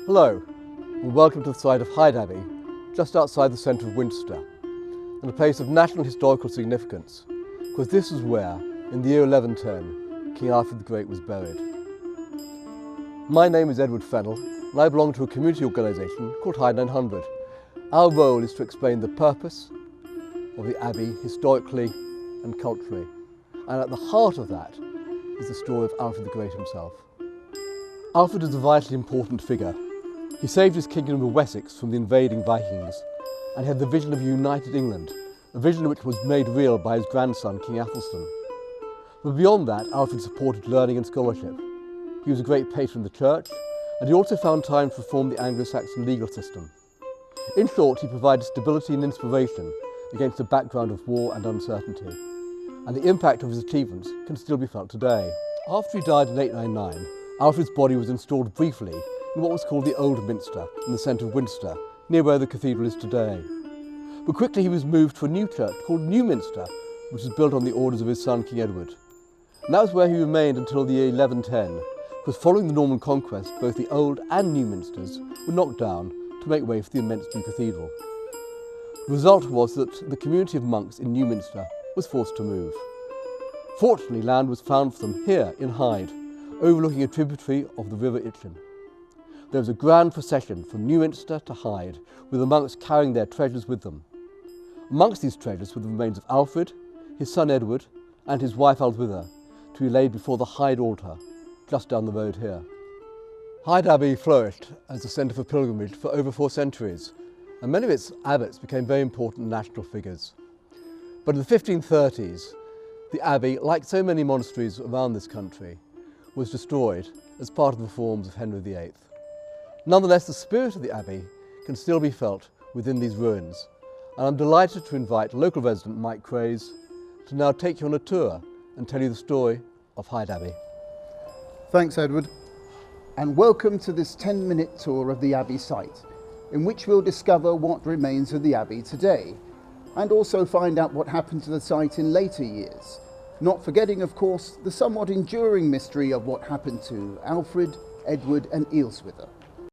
Hello, and welcome to the site of Hyde Abbey, just outside the centre of Winchester, and a place of national historical significance, because this is where, in the year 1110, King Alfred the Great was buried. My name is Edward Fennell, and I belong to a community organisation called Hyde 900. Our role is to explain the purpose of the Abbey historically and culturally, and at the heart of that is the story of Alfred the Great himself. Alfred is a vitally important figure. He saved his kingdom of Wessex from the invading Vikings and had the vision of a united England, a vision which was made real by his grandson, King Athelstan. But beyond that, Alfred supported learning and scholarship. He was a great patron of the church, and he also found time to reform the Anglo-Saxon legal system. In short, he provided stability and inspiration against a background of war and uncertainty. And the impact of his achievements can still be felt today. After he died in 899, Alfred's body was installed briefly in what was called the Old Minster in the centre of Winchester, near where the cathedral is today. But quickly he was moved to a new church called New Minster, which was built on the orders of his son King Edward. And that was where he remained until the year 1110, because following the Norman conquest, both the Old and New Minsters were knocked down to make way for the immense new cathedral. The result was that the community of monks in New Minster was forced to move. Fortunately, land was found for them here in Hyde, overlooking a tributary of the River Itchen. There was a grand procession from New Minster to Hyde, with the monks carrying their treasures with them. Amongst these treasures were the remains of Alfred, his son Edward, and his wife Alwitha, to be laid before the Hyde altar, just down the road here. Hyde Abbey flourished as a centre for pilgrimage for over 4 centuries, and many of its abbots became very important national figures. But in the 1530s, the abbey, like so many monasteries around this country, was destroyed as part of the reforms of Henry VIII. Nonetheless, the spirit of the abbey can still be felt within these ruins, and I'm delighted to invite local resident Mike Craze to now take you on a tour and tell you the story of Hyde Abbey. Thanks, Edward, and welcome to this 10-minute tour of the Abbey site, in which we'll discover what remains of the Abbey today, and also find out what happened to the site in later years, not forgetting, of course, the somewhat enduring mystery of what happened to Alfred, Edward and Ealhswitha.